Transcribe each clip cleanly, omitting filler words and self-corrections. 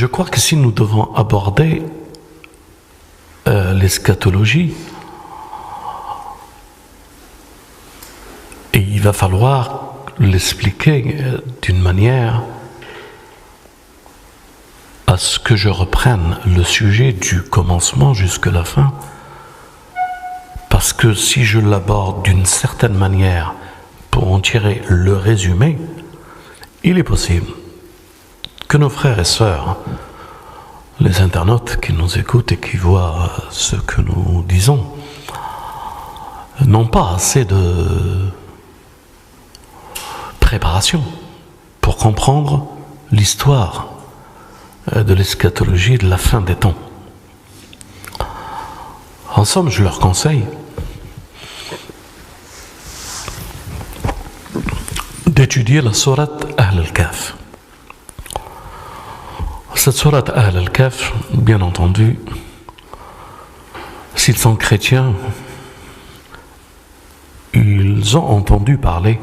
je crois que si nous devons aborder l'eschatologie, et il va falloir l'expliquer d'une manière à ce que je reprenne le sujet du commencement jusqu'à la fin, parce que si je l'aborde d'une certaine manière pour en tirer le résumé, il est possible que nos frères et sœurs, les internautes qui nous écoutent et qui voient ce que nous disons, n'ont pas assez de préparation pour comprendre l'histoire de l'eschatologie de la fin des temps. En somme, je leur conseille d'étudier la sourate Ahl al-Kahf. Cette sourate Ahl al-Kahf, bien entendu, s'ils sont chrétiens, ils ont entendu parler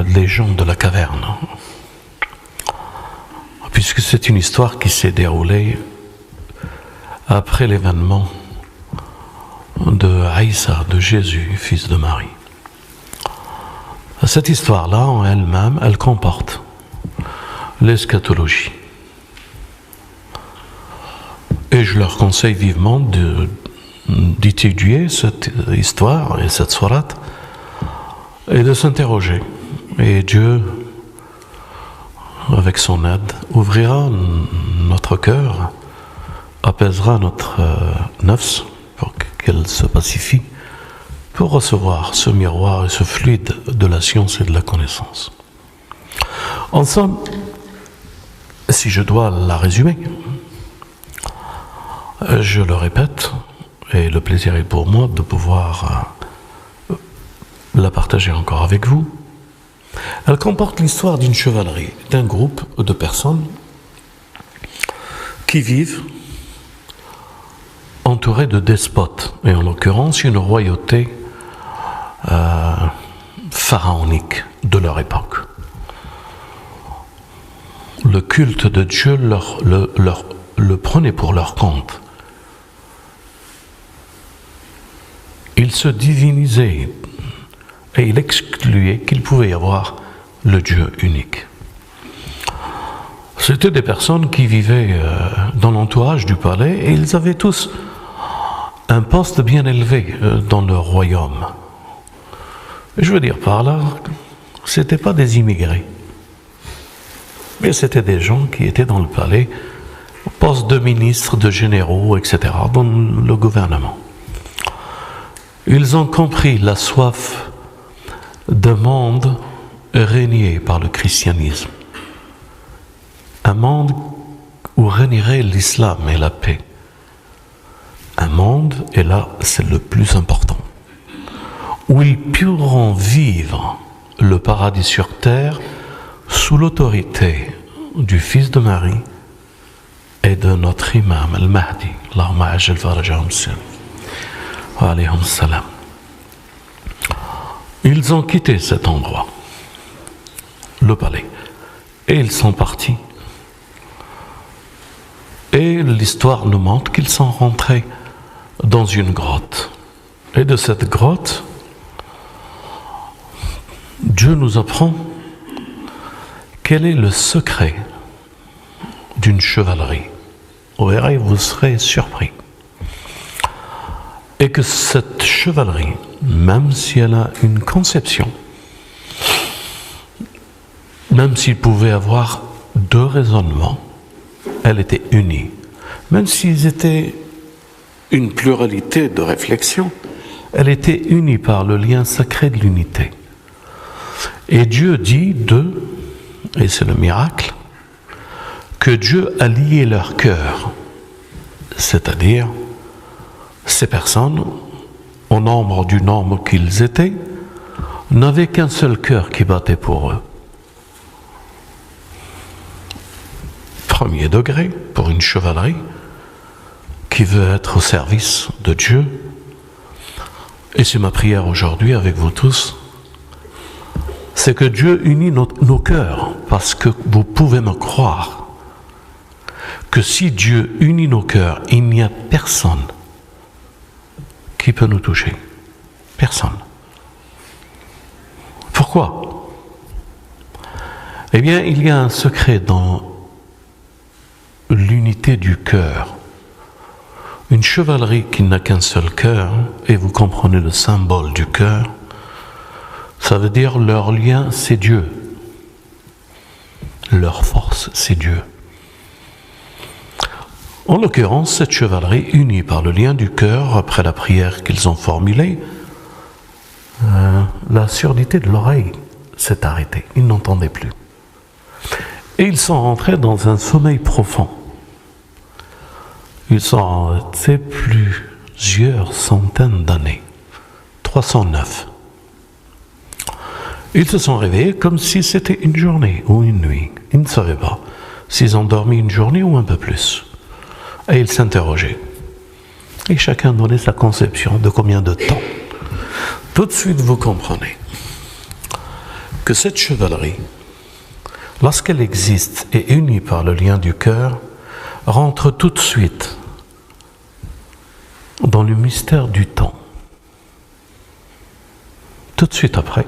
des gens de la caverne, puisque c'est une histoire qui s'est déroulée après l'événement de Aïssa, de Jésus, fils de Marie. Cette histoire-là, en elle-même, elle comporte l'eschatologie. Et je leur conseille vivement d'étudier cette histoire et cette sourate et de s'interroger. Et Dieu, avec son aide, ouvrira notre cœur, apaisera notre nafs pour qu'elle se pacifie, pour recevoir ce miroir et ce fluide de la science et de la connaissance. En somme, si je dois la résumer, je le répète, et le plaisir est pour moi de pouvoir la partager encore avec vous. Elle comporte l'histoire d'une chevalerie, d'un groupe de personnes qui vivent entourées de despotes, et en l'occurrence une royauté pharaonique de leur époque. Le culte de Dieu le prenait pour leur compte. Ils se divinisaient et il excluait qu'il pouvait y avoir le Dieu unique. C'étaient des personnes qui vivaient dans l'entourage du palais et ils avaient tous un poste bien élevé dans leur royaume. Je veux dire par là, ce n'étaient pas des immigrés, mais c'était des gens qui étaient dans le palais, au poste de ministres, de généraux, etc., dans le gouvernement. Ils ont compris la soif d'un monde régné par le christianisme. Un monde où régnerait l'islam et la paix. Un monde, et là c'est le plus important, où ils pourront vivre le paradis sur terre sous l'autorité du fils de Marie et de notre imam al-Mahdi. Allahumma ajal farajahum wa alayhim salam. Ils ont quitté cet endroit, le palais, et ils sont partis. Et l'histoire nous montre qu'ils sont rentrés dans une grotte. Et de cette grotte, Dieu nous apprend quel est le secret d'une chevalerie. Vous verrez, vous serez surpris. Et que cette chevalerie, même si elle a une conception, même s'il pouvait avoir deux raisonnements, elle était unie. Même s'ils étaient une pluralité de réflexions, elle était unie par le lien sacré de l'unité. Et Dieu dit d'eux, et c'est le miracle, que Dieu a lié leur cœur, c'est-à-dire ces personnes, au nombre du nombre qu'ils étaient, n'avaient qu'un seul cœur qui battait pour eux. Premier degré pour une chevalerie qui veut être au service de Dieu. Et c'est ma prière aujourd'hui avec vous tous, c'est que Dieu unit nos cœurs, parce que vous pouvez me croire, que si Dieu unit nos cœurs, il n'y a personne qui peut nous toucher. Personne. Pourquoi? Eh bien, il y a un secret dans l'unité du cœur. Une chevalerie qui n'a qu'un seul cœur, et vous comprenez le symbole du cœur, ça veut dire leur lien, c'est Dieu. Leur force, c'est Dieu. En l'occurrence, cette chevalerie, unie par le lien du cœur, après la prière qu'ils ont formulée, la surdité de l'oreille s'est arrêtée. Ils n'entendaient plus. Et ils sont rentrés dans un sommeil profond. Ils sont restés plusieurs centaines d'années. 309. Ils se sont réveillés comme si c'était une journée ou une nuit. Ils ne savaient pas s'ils ont dormi une journée ou un peu plus. Et ils s'interrogeaient. Et chacun donnait sa conception de combien de temps. Tout de suite, vous comprenez que cette chevalerie, lorsqu'elle existe et unie par le lien du cœur, rentre tout de suite dans le mystère du temps. Tout de suite après,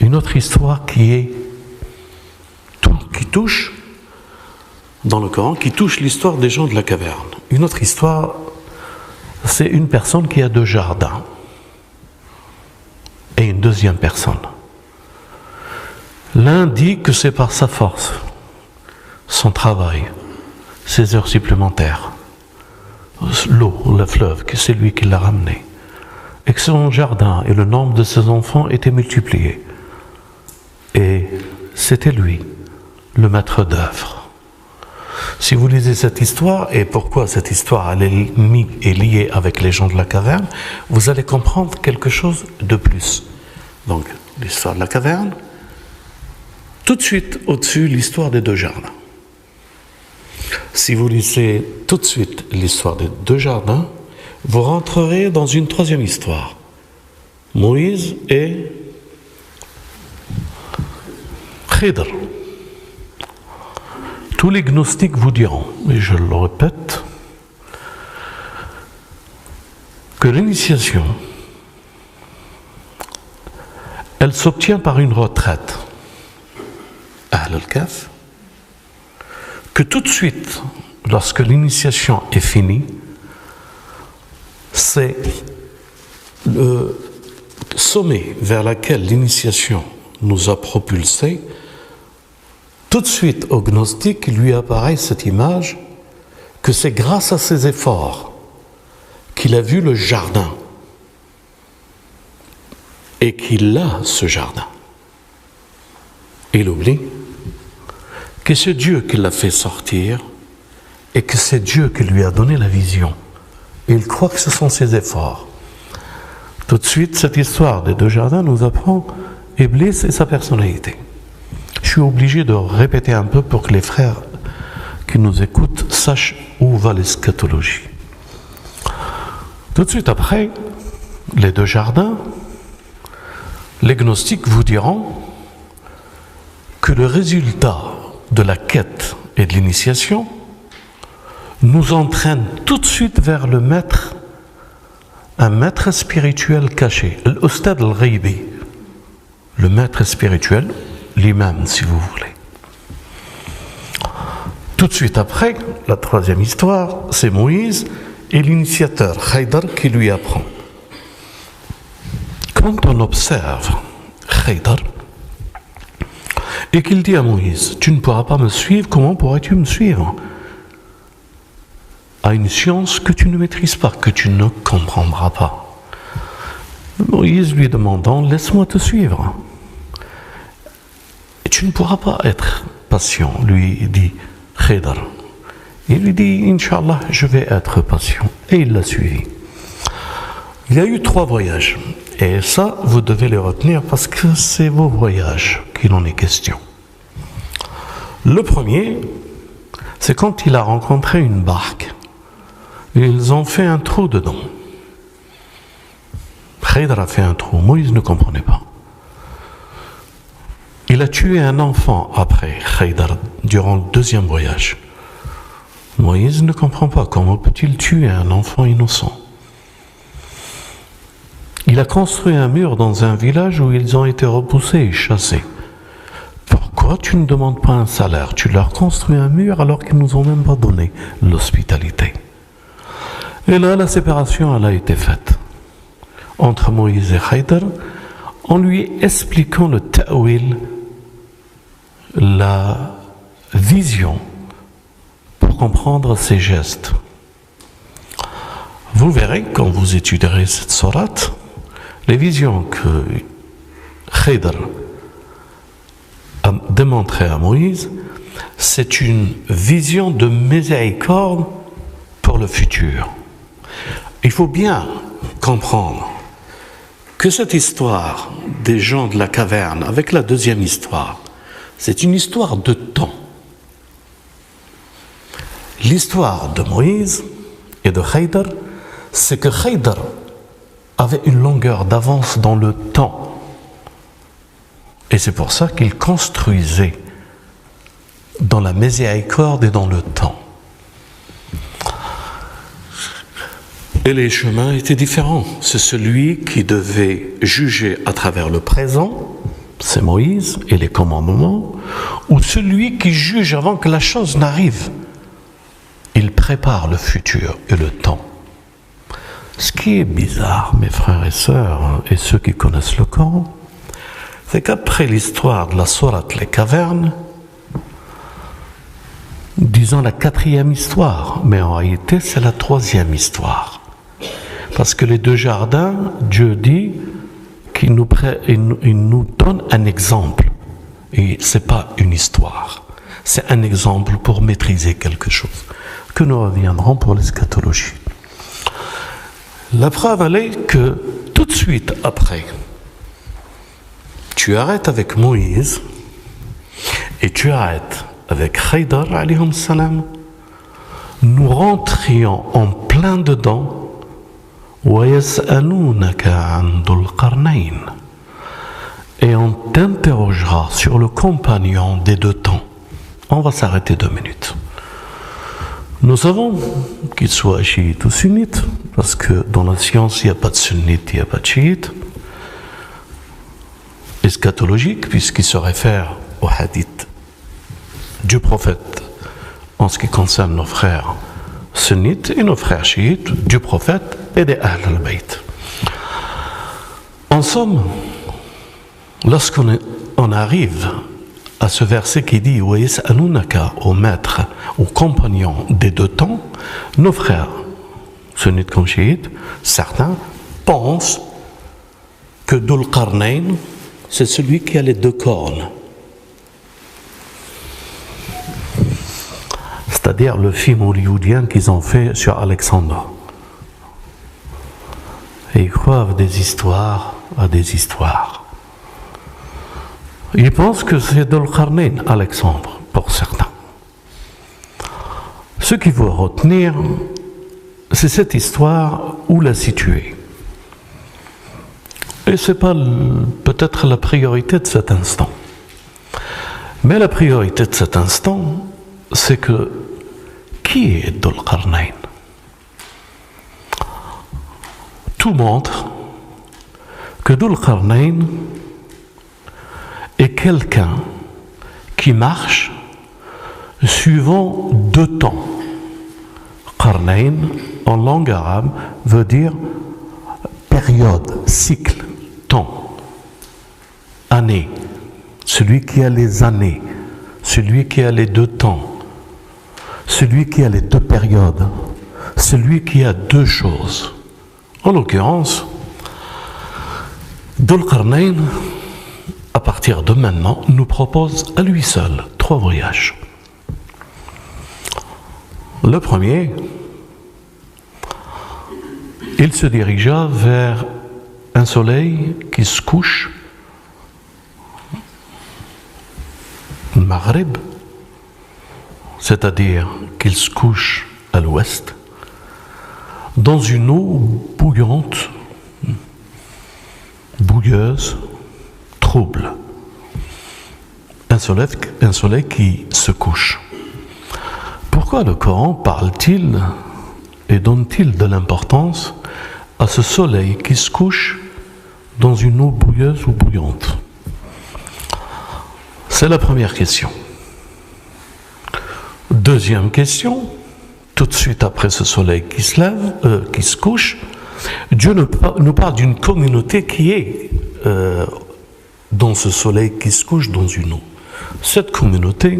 une autre histoire qui touche dans le Coran, qui touche l'histoire des gens de la caverne. Une autre histoire, c'est une personne qui a 2 jardins et une deuxième personne. L'un dit que c'est par sa force, son travail, ses heures supplémentaires, l'eau, le fleuve, que c'est lui qui l'a ramené, et que son jardin et le nombre de ses enfants étaient multipliés. Et c'était lui, le maître d'œuvre. Si vous lisez cette histoire, et pourquoi cette histoire est liée avec les gens de la caverne, vous allez comprendre quelque chose de plus. Donc, l'histoire de la caverne, tout de suite au-dessus, l'histoire des 2 jardins. Si vous lisez tout de suite l'histoire des 2 jardins, vous rentrerez dans une 3e histoire. Moïse et Khidr. Tous les gnostiques vous diront, et je le répète, que l'initiation, elle s'obtient par une retraite. Ahl al-Kahf, que tout de suite, lorsque l'initiation est finie, c'est le sommet vers lequel l'initiation nous a propulsés. Tout de suite, au gnostique, lui apparaît cette image que c'est grâce à ses efforts qu'il a vu le jardin et qu'il a ce jardin. Il oublie que c'est Dieu qui l'a fait sortir et que c'est Dieu qui lui a donné la vision. Et il croit que ce sont ses efforts. Tout de suite, cette histoire des 2 jardins nous apprend Iblis et sa personnalité. Je suis obligé de répéter un peu pour que les frères qui nous écoutent sachent où va l'eschatologie. Tout de suite après, les 2 jardins, les gnostiques vous diront que le résultat de la quête et de l'initiation nous entraîne tout de suite vers le maître, un maître spirituel caché, l'Ustad al-Ghaybi, le maître spirituel, l'imam si vous voulez. Tout de suite après, la 3e histoire, c'est Moïse et l'initiateur Khidr qui lui apprend. Quand on observe Khidr et qu'il dit à Moïse, tu ne pourras pas me suivre, comment pourrais-tu me suivre à une science que tu ne maîtrises pas, que tu ne comprendras pas. Moïse lui demandant, laisse-moi te suivre. Et tu ne pourras pas être patient, lui dit Khidr. Il lui dit, Inch'Allah, je vais être patient. Et il l'a suivi. Il y a eu 3 voyages. Et ça, vous devez les retenir parce que c'est vos voyages qu'il en est question. Le premier, c'est quand il a rencontré une barque. Ils ont fait un trou dedans. Khidr a fait un trou. Moïse ne comprenait pas. Il a tué un enfant après Khidr, durant le 2e voyage. Moïse ne comprend pas comment peut-il tuer un enfant innocent. Il a construit un mur dans un village où ils ont été repoussés et chassés. Pourquoi tu ne demandes pas un salaire? Tu leur construis un mur alors qu'ils ne nous ont même pas donné l'hospitalité. Et là, la séparation elle a été faite entre Moïse et Haïdar en lui expliquant le ta'wil, la vision pour comprendre ses gestes. Vous verrez quand vous étudierez cette sourate, les visions que Haïdar a démontrées à Moïse, c'est une vision de miséricorde pour le futur. Il faut bien comprendre que cette histoire des gens de la caverne, avec la deuxième histoire, c'est une histoire de temps. L'histoire de Moïse et de Haïdar, c'est que Haïdar avait une longueur d'avance dans le temps. Et c'est pour ça qu'il construisait dans la miséricorde et dans le temps. Et les chemins étaient différents. C'est celui qui devait juger à travers le présent, c'est Moïse et les commandements, ou celui qui juge avant que la chose n'arrive. Il prépare le futur et le temps. Ce qui est bizarre, mes frères et sœurs, et ceux qui connaissent le Coran, c'est qu'après l'histoire de la sourate Les Cavernes, disons la 4e histoire, mais en réalité c'est la 3e histoire. Parce que les 2 jardins, Dieu dit qu'il nous donne un exemple. Et ce n'est pas une histoire. C'est un exemple pour maîtriser quelque chose. Que nous reviendrons pour l'eschatologie. La preuve, elle est que tout de suite après, tu arrêtes avec Moïse et tu arrêtes avec Haïdar, alayhim salam, nous rentrions en plein dedans. وَيَسْأَلُونَكَ عَنْ ذُو الْقَرْنَيْنِ. Et on t'interrogera sur le compagnon des 2 temps. On va s'arrêter 2 minutes. Nous savons qu'il soit chiite ou sunnite, parce que dans la science, il n'y a pas de sunnite, il n'y a pas de chiite. Eschatologique, puisqu'il se réfère au hadith du prophète en ce qui concerne nos frères sunnites et nos frères chiites, du prophète et des Ahl al-Bayt. En somme, lorsqu'on arrive à ce verset qui dit wa yas'alunaka, au maître, au compagnon des 2 temps, nos frères sunnites comme chiites, certains pensent que Dhul Qarnayn, c'est celui qui a les 2 cornes. C'est-à-dire le film hollywoodien qu'ils ont fait sur Alexandre. Et ils croient des histoires à des histoires. Ils pensent que c'est Dhul Qarnayn, Alexandre, pour certains. Ce qu'il faut retenir, c'est cette histoire où la situer. Et ce n'est pas peut-être la priorité de cet instant. Mais la priorité de cet instant, c'est que qui est Dhul Qarnayn? Tout montre que Dhul Qarnayn est quelqu'un qui marche suivant 2 temps. Qarnayn, en langue arabe, veut dire période, cycle, temps, année. Celui qui a les années, celui qui a les 2 temps, celui qui a les 2 périodes, celui qui a 2 choses. En l'occurrence, Dhul Qarnayn, à partir de maintenant, nous propose à lui seul 3 voyages. Le premier, il se dirigea vers un soleil qui se couche, le Maghreb, c'est-à-dire qu'il se couche à l'ouest, dans une eau bouillante, bouilleuse, trouble. Un soleil qui se couche. Pourquoi le Coran parle-t-il et donne-t-il de l'importance à ce soleil qui se couche dans une eau bouilleuse ou bouillante? C'est la première question. Deuxième question, tout de suite après ce soleil qui se lève, qui se couche, Dieu nous parle d'une communauté qui est dans ce soleil qui se couche dans une eau. Cette communauté,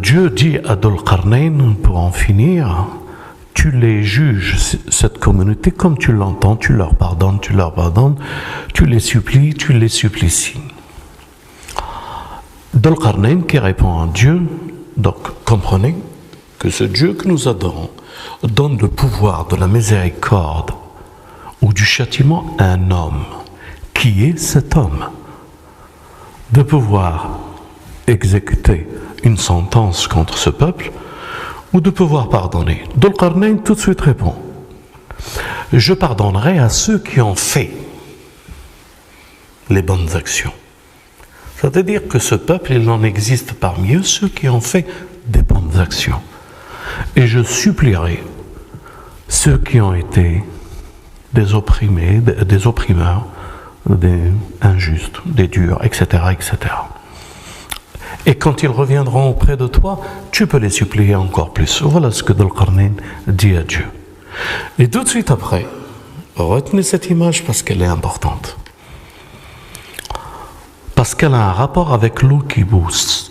Dieu dit à Dhul-Qarnayn, pour en finir, tu les juges, cette communauté, comme tu l'entends, tu leur pardonnes, tu les supplicies. Dhul-Qarnayn qui répond à Dieu, donc comprenez que ce Dieu que nous adorons donne le pouvoir de la miséricorde ou du châtiment à un homme. Qui est cet homme? De pouvoir exécuter une sentence contre ce peuple ou de pouvoir pardonner. Dhul-Qarnayn tout de suite répond: je pardonnerai à ceux qui ont fait les bonnes actions. C'est-à-dire que ce peuple, il en existe parmi eux ceux qui ont fait des bonnes actions. Et je supplierai ceux qui ont été des opprimés, des opprimeurs, des injustes, des durs, etc., etc. Et quand ils reviendront auprès de toi, tu peux les supplier encore plus. Voilà ce que Dhul-Qarnayn dit à Dieu. Et tout de suite après, retenez cette image parce qu'elle est importante. Parce qu'elle a un rapport avec l'eau qui bouge.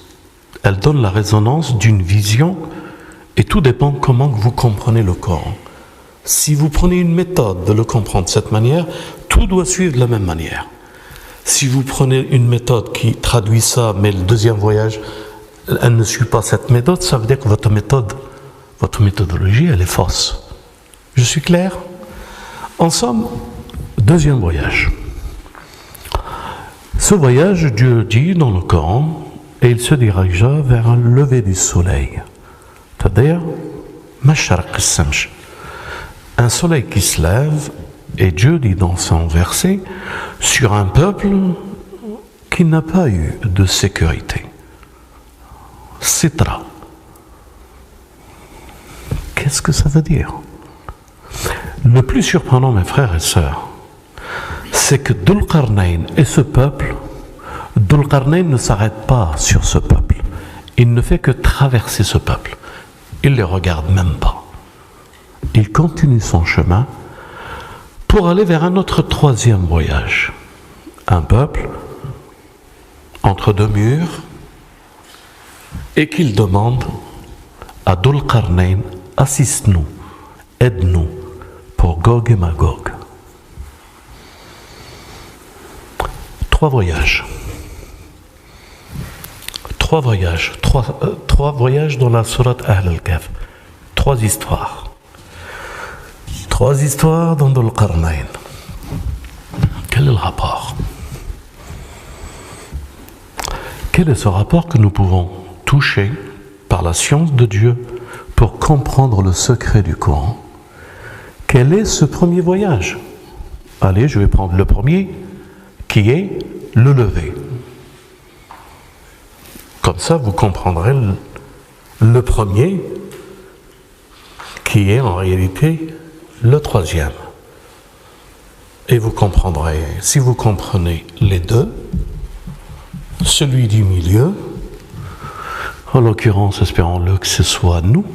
Elle donne la résonance d'une vision et tout dépend comment vous comprenez le Coran. Si vous prenez une méthode de le comprendre de cette manière, tout doit suivre de la même manière. Si vous prenez une méthode qui traduit ça, mais le deuxième voyage, elle ne suit pas cette méthode, ça veut dire que votre méthodologie, elle est fausse. Je suis clair? En somme, deuxième voyage. Ce voyage, Dieu dit dans le Coran, et il se dirigea vers un lever du soleil. C'est-à-dire, Masharq al-Samsh. Un soleil qui se lève, et Dieu dit dans son verset, sur un peuple qui n'a pas eu de sécurité. Sitra. Qu'est-ce que ça veut dire? Le plus surprenant, mes frères et sœurs, c'est que Dhul-Qarnayn et ce peuple, Dhul-Qarnayn ne s'arrête pas sur ce peuple. Il ne fait que traverser ce peuple. Il ne les regarde même pas. Il continue son chemin pour aller vers un autre troisième voyage. Un peuple entre deux murs et qu'il demande à Dhul-Qarnayn, assiste-nous, aide-nous pour Gog et Magog. Trois voyages dans la sourate Ahl al-Kahf. Trois histoires dans Dhul-Qarnayn. Quel est le rapport? Quel est ce rapport que nous pouvons toucher par la science de Dieu pour comprendre le secret du Coran? Quel est ce premier voyage? Allez, je vais prendre le premier, qui est le lever. Comme ça, vous comprendrez le premier, qui est en réalité le troisième. Et vous comprendrez, si vous comprenez les deux, celui du milieu, en l'occurrence, espérons-le que ce soit nous,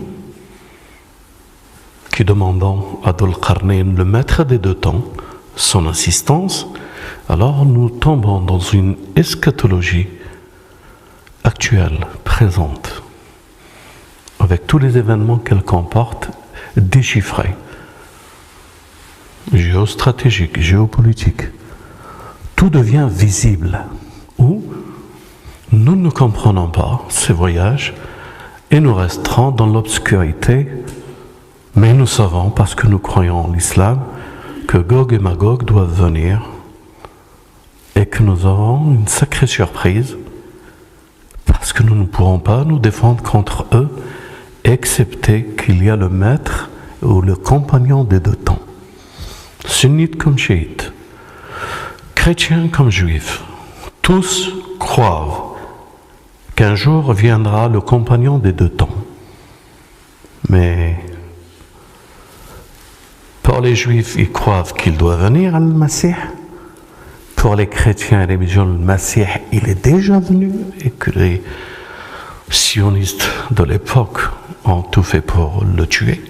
qui demandons à Dhul-Qarnayn, le maître des deux temps, son assistance, alors nous tombons dans une eschatologie actuelle, présente, avec tous les événements qu'elle comporte, déchiffrés, géostratégiques, géopolitiques. Tout devient visible, où nous ne comprenons pas ces voyages et nous resterons dans l'obscurité, mais nous savons, parce que nous croyons en l'islam, que Gog et Magog doivent venir et que nous aurons une sacrée surprise parce que nous ne pourrons pas nous défendre contre eux, excepté qu'il y a le maître ou le compagnon des deux temps. Sunnites comme chiites, chrétiens comme juifs, tous croient qu'un jour viendra le compagnon des deux temps. Mais pour les Juifs, ils croient qu'il doit venir, le Messie. Pour les chrétiens et les musulmans, le Messie, il est déjà venu et que les sionistes de l'époque ont tout fait pour le tuer.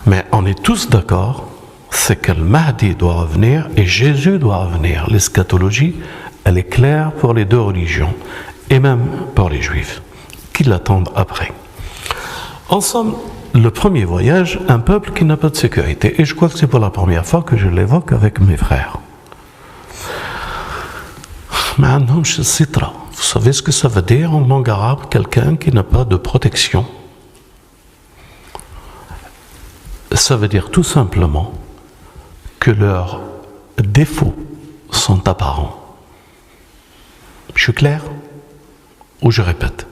Mais on est tous d'accord, c'est que le Mahdi doit revenir et Jésus doit revenir. L'eschatologie, elle est claire pour les deux religions et même pour les Juifs qui l'attendent après. En somme, le premier voyage, un peuple qui n'a pas de sécurité. Et je crois que c'est pour la première fois que je l'évoque avec mes frères. Vous savez ce que ça veut dire en langue arabe, quelqu'un qui n'a pas de protection? Ça veut dire tout simplement que leurs défauts sont apparents. Je suis clair? Ou je répète?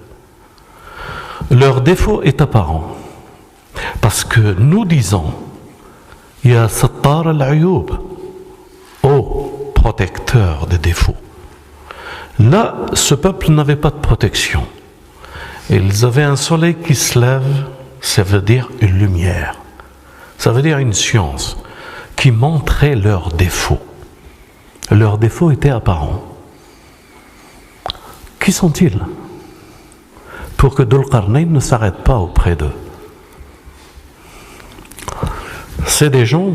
Leur défaut est apparent. Parce que nous disons, Ya Sattar al-Ayoub, ô protecteur des défauts. Là, ce peuple n'avait pas de protection. Ils avaient un soleil qui se lève, ça veut dire une lumière. Ça veut dire une science qui montrait leurs défauts. Leurs défauts étaient apparents. Qui sont-ils? Pour que Dhul Qarnayn ne s'arrête pas auprès d'eux. C'est des gens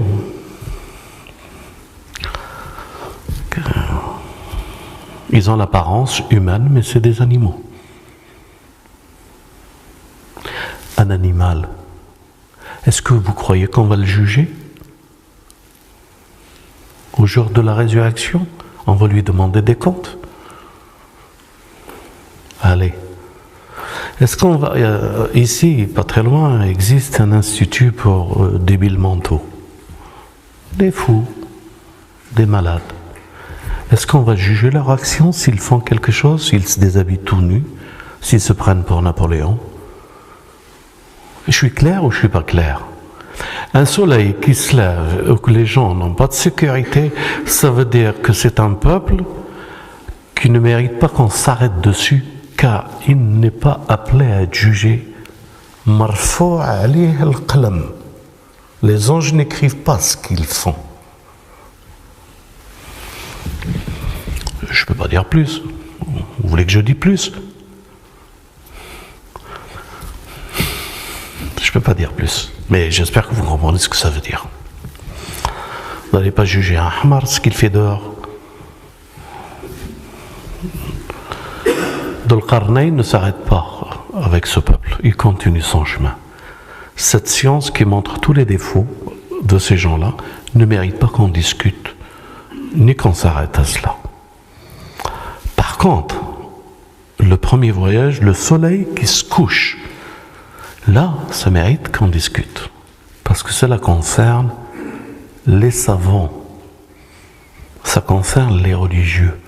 ils ont l'apparence humaine, mais c'est des animaux. Un animal, est-ce que vous croyez qu'on va le juger? Au jour de la résurrection, on va lui demander des comptes. Allez. Est-ce qu'on va... ici, pas très loin, existe un institut pour débiles mentaux. Des fous, des malades. Est-ce qu'on va juger leur action s'ils font quelque chose, s'ils se déshabillent tout nus, s'ils se prennent pour Napoléon? Je suis clair ou je ne suis pas clair? Un soleil qui se lève, où que les gens n'ont pas de sécurité, ça veut dire que c'est un peuple qui ne mérite pas qu'on s'arrête dessus, car il n'est pas appelé à être jugé. Marfou' alayh al-qalam. Les anges n'écrivent pas ce qu'ils font. Je ne peux pas dire plus. Vous voulez que je dise plus? Je ne peux pas dire plus. Mais j'espère que vous comprenez ce que ça veut dire. Vous n'allez pas juger un hamar ce qu'il fait dehors. Dhul Qarnayn ne s'arrête pas avec ce peuple. Il continue son chemin. Cette science qui montre tous les défauts de ces gens-là ne mérite pas qu'on discute, ni qu'on s'arrête à cela. Par contre, le premier voyage, le soleil qui se couche, là, ça mérite qu'on discute. Parce que cela concerne les savants. Ça concerne les religieux.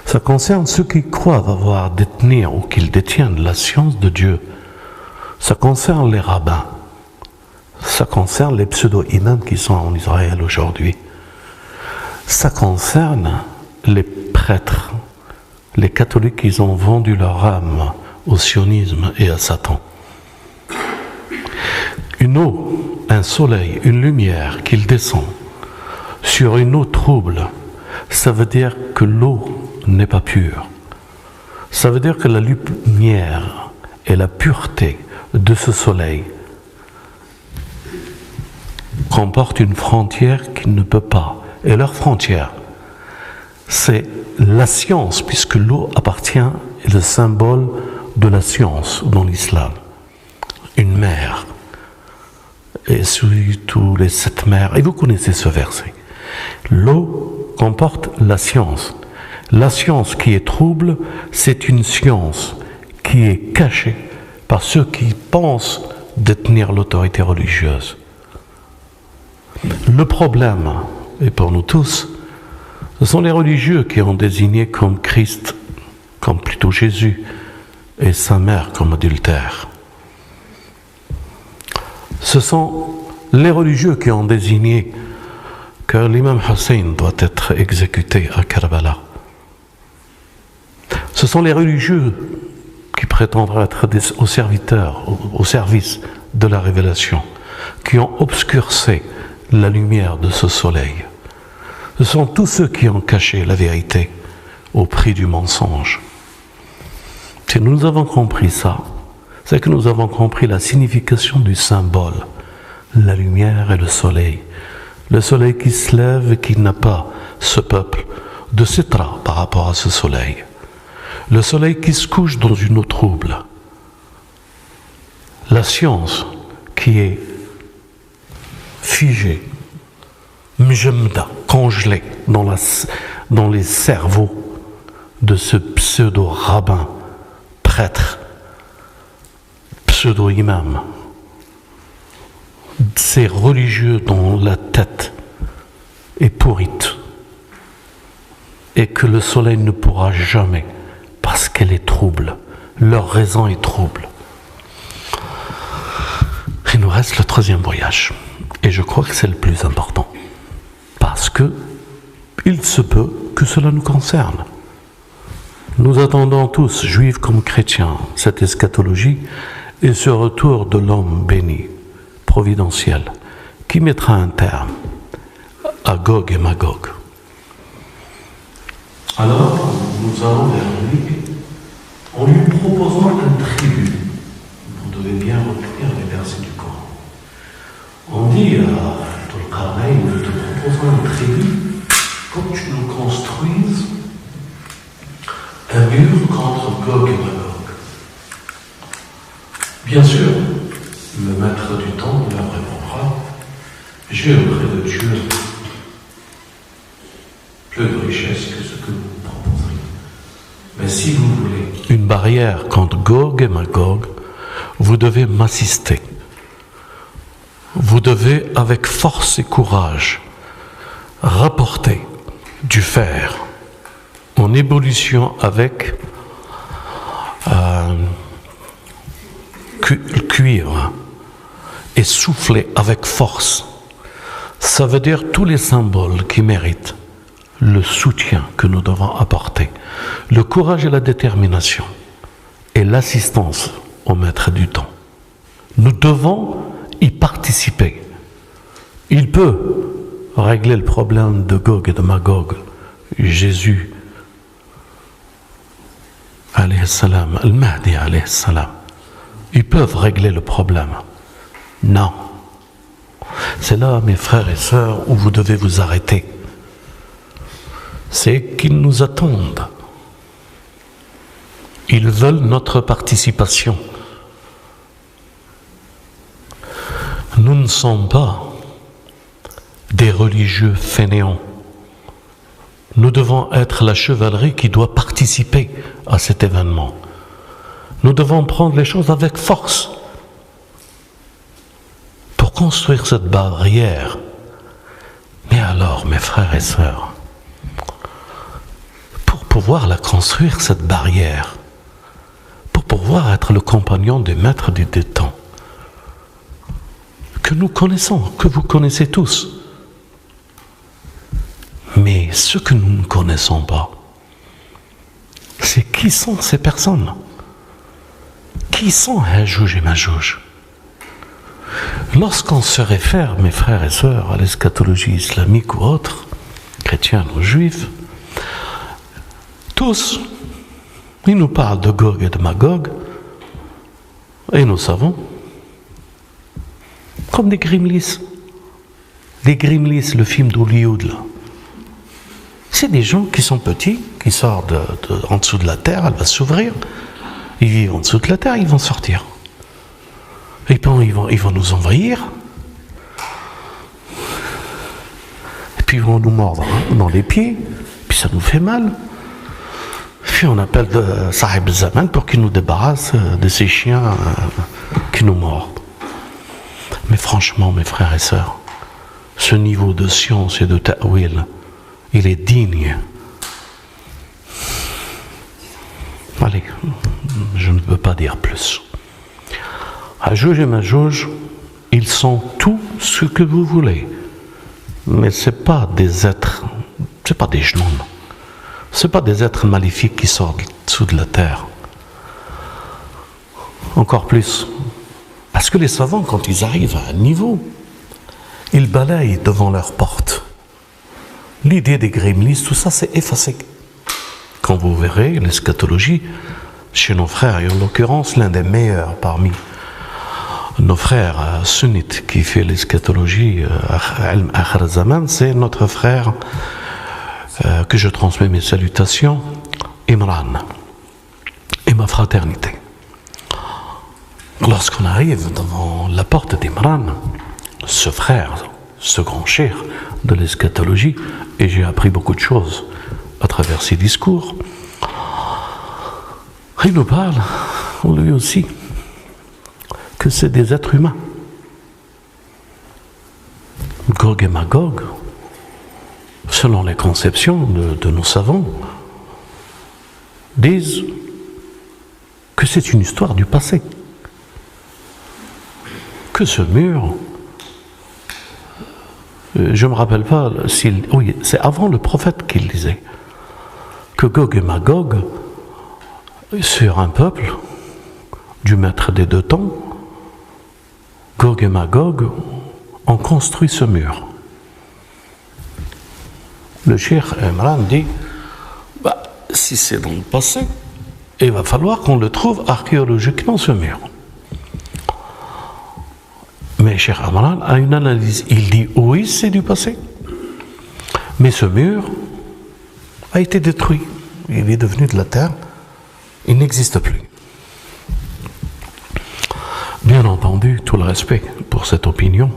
Ça concerne ceux qui croient avoir détenir ou qu'ils détiennent la science de Dieu. Ça concerne les rabbins. Ça concerne les pseudo-imams qui sont en Israël aujourd'hui. Ça concerne les prêtres, les catholiques qui ont vendu leur âme au sionisme et à Satan. Une eau, un soleil, une lumière qui descend sur une eau trouble, ça veut dire que l'eau n'est pas pure. Ça veut dire que la lumière et la pureté de ce soleil comportent une frontière qui ne peut pas. Et leur frontière, c'est la science, puisque l'eau appartient, est le symbole de la science dans l'islam. Une mer. Et surtout les 7 mers. Et vous connaissez ce verset. L'eau comporte la science. La science qui est trouble, c'est une science qui est cachée par ceux qui pensent détenir l'autorité religieuse. Le problème, et pour nous tous, ce sont les religieux qui ont désigné comme Christ, comme plutôt Jésus, et sa mère comme adultère. Ce sont les religieux qui ont désigné que l'imam Hussein doit être exécuté à Karbala. Ce sont les religieux qui prétendent être aux serviteurs, au service de la révélation, qui ont obscurci la lumière de ce soleil. Ce sont tous ceux qui ont caché la vérité au prix du mensonge. Si nous avons compris ça, c'est que nous avons compris la signification du symbole, la lumière et le soleil. Le soleil qui se lève et qui n'a pas, ce peuple, de sitra par rapport à ce soleil. Le soleil qui se couche dans une eau trouble. La science qui est figée, mjemda, congelée dans les cerveaux de ce pseudo-rabbin, prêtre, pseudo-imam, ces religieux dont la tête est pourrite et que le soleil ne pourra jamais parce qu'elle est trouble, leur raison est trouble. Il nous reste le troisième voyage et je crois que c'est le plus important parce que il se peut que cela nous concerne. Nous attendons tous, juifs comme chrétiens, cette eschatologie et ce retour de l'homme béni, providentiel, qui mettra un terme à Gog et Magog. Alors, nous allons vers lui en lui proposant un tribut. Vous devez bien retenir les versets du Coran. On dit à Tulqarnayn, nous te proposons un tribut pour que tu nous construises un mur contre Gog et Magog. Bien sûr, le maître du temps leur répondra, j'ai auprès de Dieu plus de richesse que ce que vous proposez. Mais si vous voulez une barrière contre Gog et Magog, vous devez m'assister. Vous devez, avec force et courage, rapporter du fer en ébullition avec cuivre et souffler avec force. Ça veut dire tous les symboles qui méritent le soutien que nous devons apporter, le courage et la détermination et l'assistance au maître du temps. Nous devons y participer. Il peut régler le problème de Gog et de Magog. Jésus, alayhi salam, al-Mahdi, alayhi salam. Ils peuvent régler le problème. Non. C'est là, mes frères et sœurs, où vous devez vous arrêter. C'est qu'ils nous attendent. Ils veulent notre participation. Nous ne sommes pas des religieux fainéants. Nous devons être la chevalerie qui doit participer à cet événement. Nous devons prendre les choses avec force pour construire cette barrière. Mais alors, mes frères et sœurs, pour pouvoir la construire, cette barrière, pour pouvoir être le compagnon des maîtres du temps, que nous connaissons, que vous connaissez tous, mais ce que nous ne connaissons pas, c'est qui sont ces personnes? Qui sont Ya'juj et Ma'juj? Lorsqu'on se réfère, mes frères et sœurs, à l'eschatologie islamique ou autre, chrétienne ou juive, tous, ils nous parlent de Gog et de Magog, et nous savons, comme des Grimlis. Les Grimlis, le film d'Hollywood, là. C'est des gens qui sont petits, qui sortent en dessous de la terre, elle va s'ouvrir. Ils vivent en dessous de la terre, ils vont sortir. Et puis ils vont nous envahir. Et puis ils vont nous mordre dans les pieds. Puis ça nous fait mal. Puis on appelle Sahib Zaman pour qu'il nous débarrasse de ces chiens qui nous mordent. Mais franchement, mes frères et sœurs, ce niveau de science et de ta'wil, il est digne. Allez, je ne peux pas dire plus. Ya'juj et Ma'juj, ils sont tout ce que vous voulez. Mais ce n'est pas des êtres, ce n'est pas des genoux. Ce n'est pas des êtres maléfiques qui sortent dessous de la terre. encore plus. Parce que les savants, quand ils arrivent à un niveau, ils balayent devant leur porte. L'idée des gremlins, tout ça, c'est effacé. Quand vous verrez l'eschatologie chez nos frères, et en l'occurrence l'un des meilleurs parmi nos frères sunnites qui fait l'eschatologie Akhir Zaman, c'est notre frère que je transmets mes salutations, Imran, et ma fraternité. Lorsqu'on arrive devant la porte d'Imran, ce frère, ce grand cher de l'eschatologie, et j'ai appris beaucoup de choses à travers ses discours, il nous parle, lui aussi, que c'est des êtres humains. Gog et Magog, selon les conceptions de nos savants, disent que c'est une histoire du passé. Que ce mur, je ne me rappelle pas, oui, c'est avant le prophète qu'il disait, que Gog et Magog, sur un peuple du maître des deux temps, Gog et Magog ont construit ce mur. Le cheikh Imran dit, si c'est dans le passé, il va falloir qu'on le trouve archéologiquement, ce mur. Mais cheikh Imran a une analyse. Il dit, oui, c'est du passé. Mais ce mur a été détruit. Il est devenu de la terre. Il n'existe plus. Bien entendu, tout le respect pour cette opinion,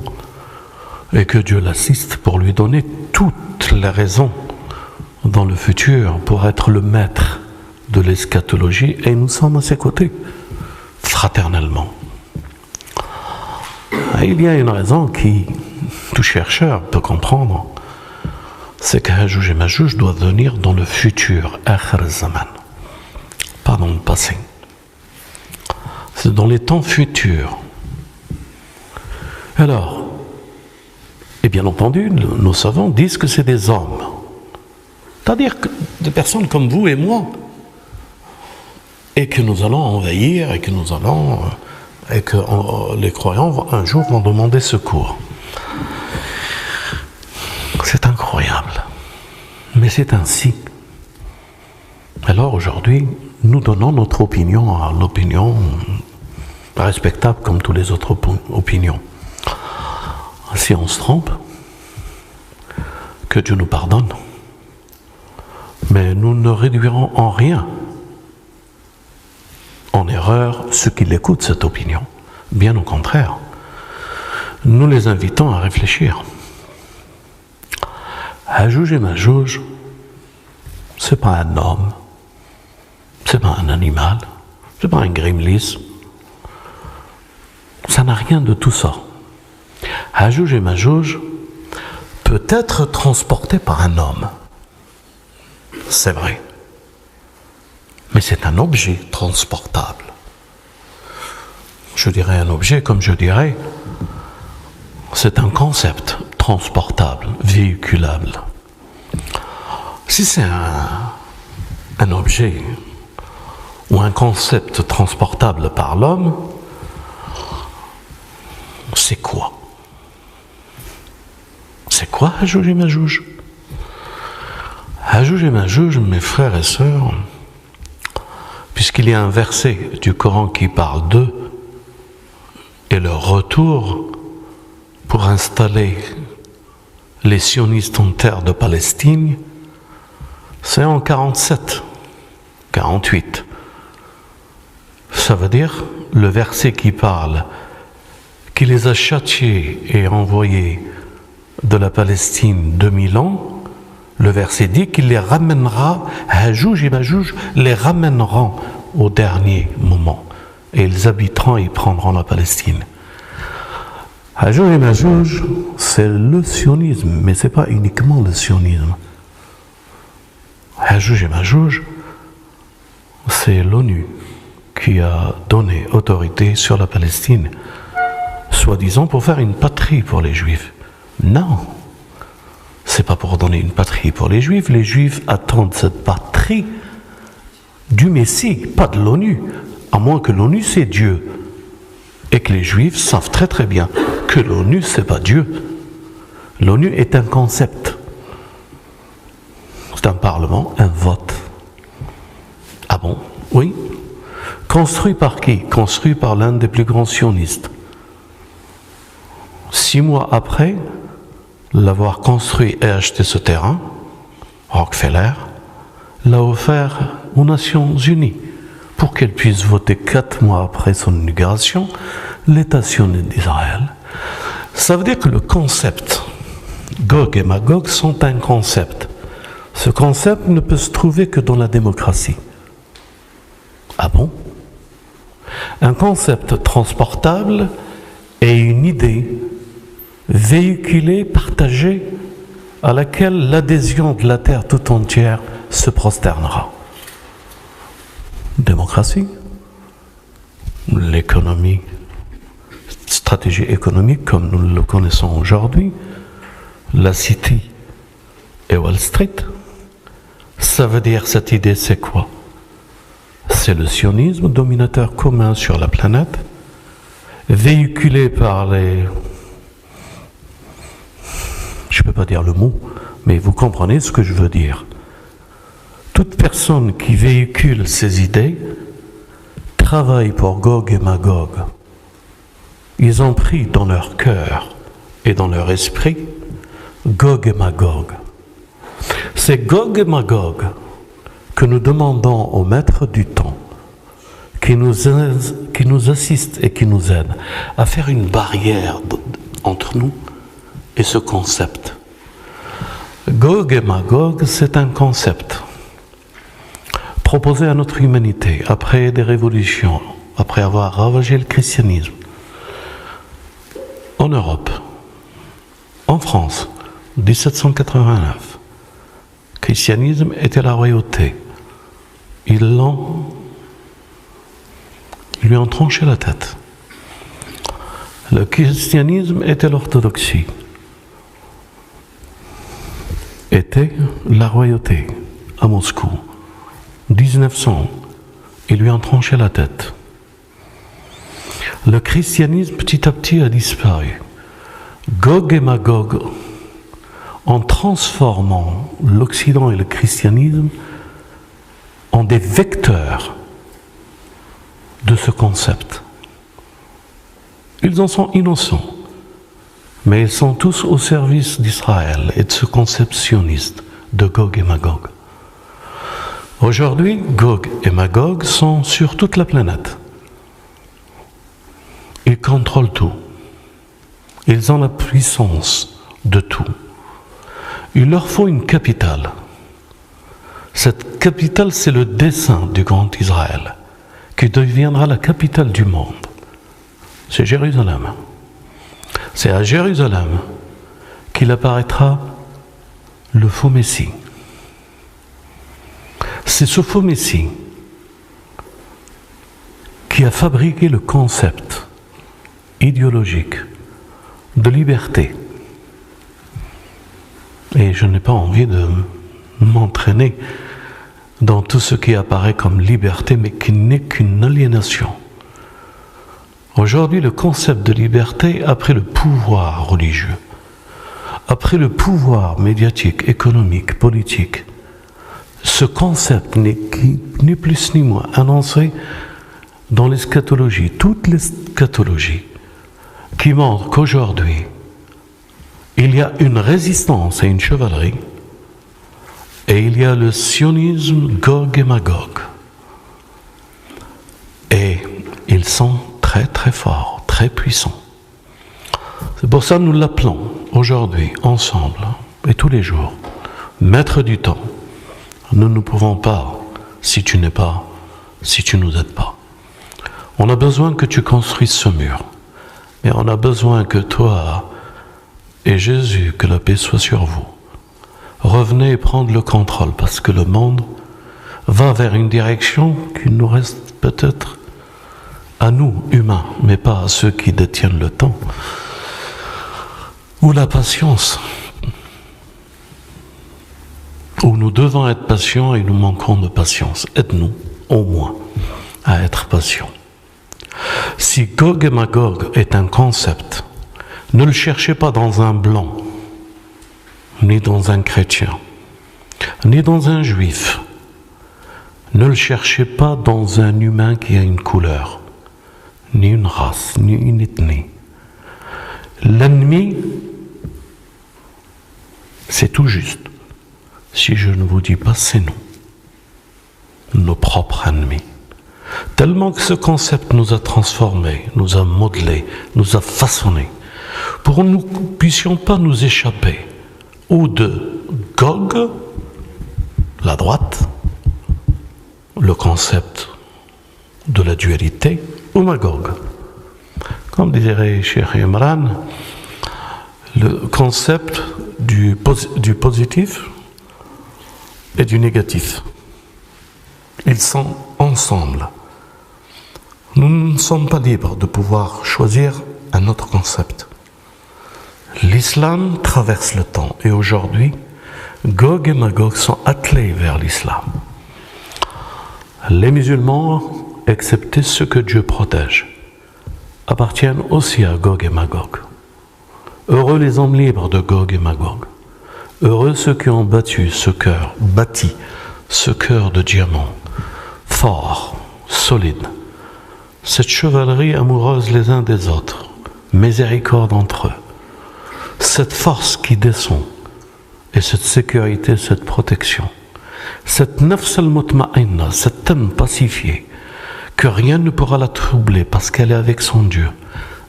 et que Dieu l'assiste pour lui donner toutes les raisons dans le futur pour être le maître de l'eschatologie, et nous sommes à ses côtés, fraternellement. Il y a une raison qui tout chercheur peut comprendre, c'est que Hajouj et Majouj doivent venir dans le futur, Akhir Zaman, pas dans le passé. C'est dans les temps futurs. Alors, et bien entendu, nos savants disent que c'est des hommes. C'est-à-dire que des personnes comme vous et moi, et que nous allons envahir, et que les croyants un jour vont demander secours. C'est incroyable. Mais c'est ainsi. Alors aujourd'hui, nous donnons notre opinion à l'opinion respectable comme toutes les autres opinions. Si on se trompe, que Dieu nous pardonne. Mais nous ne réduirons en rien en erreur ceux qui l'écoutent, cette opinion. Bien au contraire, nous les invitons à réfléchir. Hajouj et Majouj, c'est pas un homme, c'est pas un animal, c'est pas un gremlin. Ça n'a rien de tout ça. Hajouj et Majouj peut être transporté par un homme. C'est vrai. Mais c'est un objet transportable. Je dirais un objet comme je dirais, c'est un concept transportable, véhiculable. Si c'est un objet ou un concept transportable par l'homme, c'est quoi? C'est quoi Hajouj et Majouj? Hajouj et Majouj, mes frères et sœurs, puisqu'il y a un verset du Coran qui parle d'eux et leur retour pour installer les sionistes en terre de Palestine, c'est en 47, 48. Ça veut dire le verset qui parle qui les a châtiés et envoyés de la Palestine 2000 ans, le verset dit qu'il les ramènera, Hajouj et Majouj les ramèneront au dernier moment. Et ils habiteront et prendront la Palestine. Hajouj et Majouj, c'est le sionisme, mais ce n'est pas uniquement le sionisme. Hajouj et Majouj, c'est l'ONU qui a donné autorité sur la Palestine, soi-disant pour faire une patrie pour les Juifs. Non, c'est pas pour donner une patrie pour les Juifs. Les Juifs attendent cette patrie du Messie, pas de l'ONU. à moins que l'ONU c'est Dieu, et que les Juifs savent très très bien que l'ONU c'est pas Dieu. L'ONU est un concept. C'est un parlement, un vote. Ah bon? Oui. Construit par qui? Construit par l'un des plus grands sionistes. 6 mois après l'avoir construit et acheté ce terrain, Rockefeller l'a offert aux Nations Unies pour qu'elles puissent voter 4 mois après son inauguration l'État sioniste d'Israël. Ça veut dire que le concept, Gog et Magog sont un concept. Ce concept ne peut se trouver que dans la démocratie. Ah bon? Un concept transportable est une idée véhiculée, partagée, à laquelle l'adhésion de la terre tout entière se prosternera. Démocratie, l'économie, stratégie économique comme nous le connaissons aujourd'hui, la City et Wall Street, ça veut dire cette idée c'est quoi? C'est le sionisme, dominateur commun sur la planète, véhiculé par les... Je ne peux pas dire le mot, mais vous comprenez ce que je veux dire. Toute personne qui véhicule ces idées travaille pour Gog et Magog. Ils ont pris dans leur cœur et dans leur esprit Gog et Magog. C'est Gog et Magog que nous demandons au maître du temps, qui nous assiste et qui nous aide à faire une barrière entre nous et ce concept. Gog et Magog, c'est un concept proposé à notre humanité après des révolutions, après avoir ravagé le christianisme en Europe, en France, 1789. Le christianisme était la royauté. Ils lui ont tranché la tête. Le christianisme était l'orthodoxie, était la royauté à Moscou. 1900, ils lui ont tranché la tête. Le christianisme petit à petit a disparu. Gog et Magog, en transformant l'Occident et le christianisme en des vecteurs de ce concept. Ils en sont innocents, mais ils sont tous au service d'Israël et de ce concept sioniste de Gog et Magog. Aujourd'hui, Gog et Magog sont sur toute la planète. Ils contrôlent tout. Ils ont la puissance de tout. Il leur faut une capitale. Cette capitale, c'est le dessein du grand Israël, qui deviendra la capitale du monde. C'est Jérusalem. C'est à Jérusalem qu'il apparaîtra le faux Messie. C'est ce faux Messie qui a fabriqué le concept idéologique de liberté. Et je n'ai pas envie de m'entraîner dans tout ce qui apparaît comme liberté, mais qui n'est qu'une aliénation. Aujourd'hui, le concept de liberté a pris le pouvoir religieux, a pris le pouvoir médiatique, économique, politique. Ce concept n'est ni plus ni moins annoncé dans l'eschatologie, toute l'eschatologie, qui montre qu'aujourd'hui, il y a une résistance et une chevalerie, et il y a le sionisme Gog et Magog. Et ils sont très très forts, très puissants. C'est pour ça que nous l'appelons aujourd'hui, ensemble, et tous les jours, maître du temps. Nous ne pouvons pas si tu nous aides pas. On a besoin que tu construises ce mur. Mais on a besoin que toi et Jésus, que la paix soit sur vous, revenez prendre le contrôle, parce que le monde va vers une direction qui nous reste peut-être à nous, humains, mais pas à ceux qui détiennent le temps, ou la patience, où nous devons être patients et nous manquons de patience. Aide-nous, au moins, à être patient. Si Gog et Magog est un concept, ne le cherchez pas dans un blanc, ni dans un chrétien, ni dans un juif. Ne le cherchez pas dans un humain qui a une couleur, ni une race, ni une ethnie. L'ennemi, c'est tout juste. Si je ne vous dis pas, c'est nous, nos propres ennemis. Tellement que ce concept nous a transformés, nous a modelés, nous a façonnés, pour que nous ne puissions pas nous échapper ou de Gog, la droite, le concept de la dualité, ou Magog. Comme dirait Cheikh Imran, le concept du positif et du négatif. Ils sont ensemble. Nous ne sommes pas libres de pouvoir choisir un autre concept. L'islam traverse le temps et aujourd'hui, Gog et Magog sont attelés vers l'islam. Les musulmans, excepté ceux que Dieu protège, appartiennent aussi à Gog et Magog. Heureux les hommes libres de Gog et Magog. Heureux ceux qui ont bâti ce cœur de diamant, fort, solide. Cette chevalerie amoureuse les uns des autres, miséricorde entre eux. Cette force qui descend, et cette sécurité, cette protection. Cette nafs al-mutma'inna, cette âme pacifiée, que rien ne pourra la troubler parce qu'elle est avec son Dieu.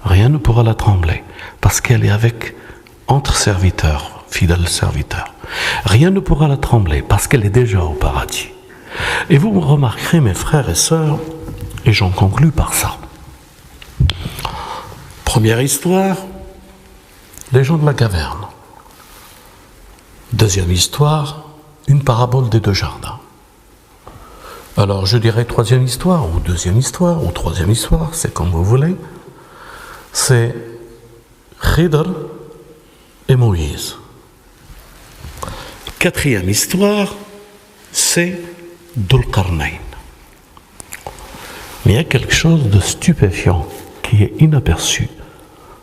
Rien ne pourra la trembler parce qu'elle est entre serviteurs, fidèles serviteurs. Rien ne pourra la trembler parce qu'elle est déjà au paradis. Et vous remarquerez, mes frères et sœurs, et j'en conclus par ça. Première histoire, les gens de la caverne. Deuxième histoire, une parabole des deux jardins. Alors je dirais troisième histoire, ou deuxième histoire, ou troisième histoire, c'est comme vous voulez. C'est Khidr et Moïse. Quatrième histoire, c'est Dhul Qarnayn. Mais il y a quelque chose de stupéfiant qui est inaperçu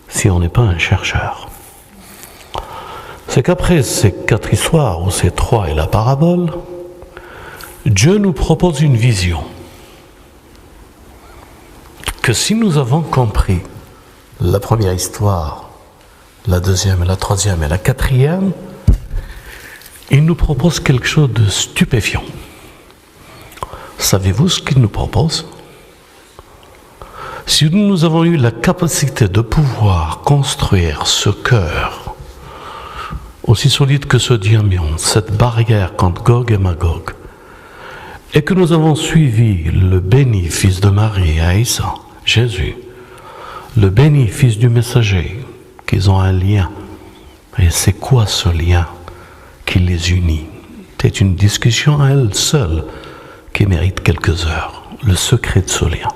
si on n'est pas un chercheur. C'est qu'après ces quatre histoires, ou ces trois et la parabole, Dieu nous propose une vision. Que si nous avons compris la première histoire, la deuxième, la troisième et la quatrième, il nous propose quelque chose de stupéfiant. Savez-vous ce qu'il nous propose? Si nous avons eu la capacité de pouvoir construire ce cœur, aussi solide que ce diamant, cette barrière contre Gog et Magog, et que nous avons suivi le béni fils de Marie et Isa, Jésus, le béni fils du messager, qu'ils ont un lien. Et c'est quoi ce lien qui les unit? C'est une discussion à elle seule qui mérite quelques heures, le secret de ce lien.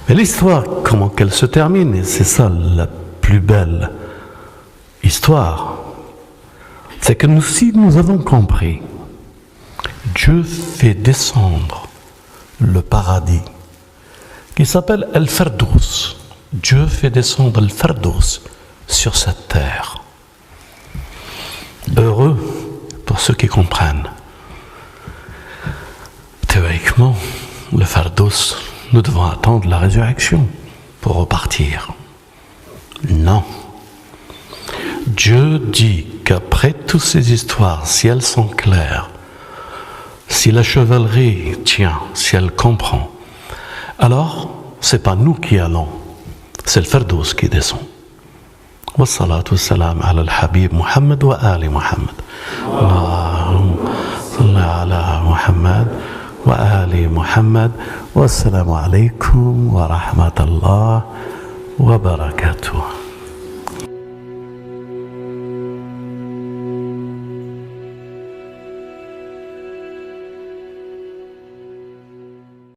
Mais l'histoire, comment qu'elle se termine, et c'est ça la plus belle histoire, c'est que si nous avons compris, Dieu fait descendre le paradis qui s'appelle El-Firdaus. Dieu fait descendre El-Firdaus sur cette terre. Heureux pour ceux qui comprennent. Théoriquement, le Firdaus, nous devons attendre la résurrection pour repartir. Non. Dieu dit qu'après toutes ces histoires, si elles sont claires, si la chevalerie tient, si elle comprend, alors c'est pas nous qui allons, c'est le Firdaus qui descend. Wassalatu wassalam ala al-Habib Muhammad wa ali Muhammad. Allahumma salli ala Muhammad wa ali Muhammad. Wassalamu alaykum wa rahmatullah wa barakatuh.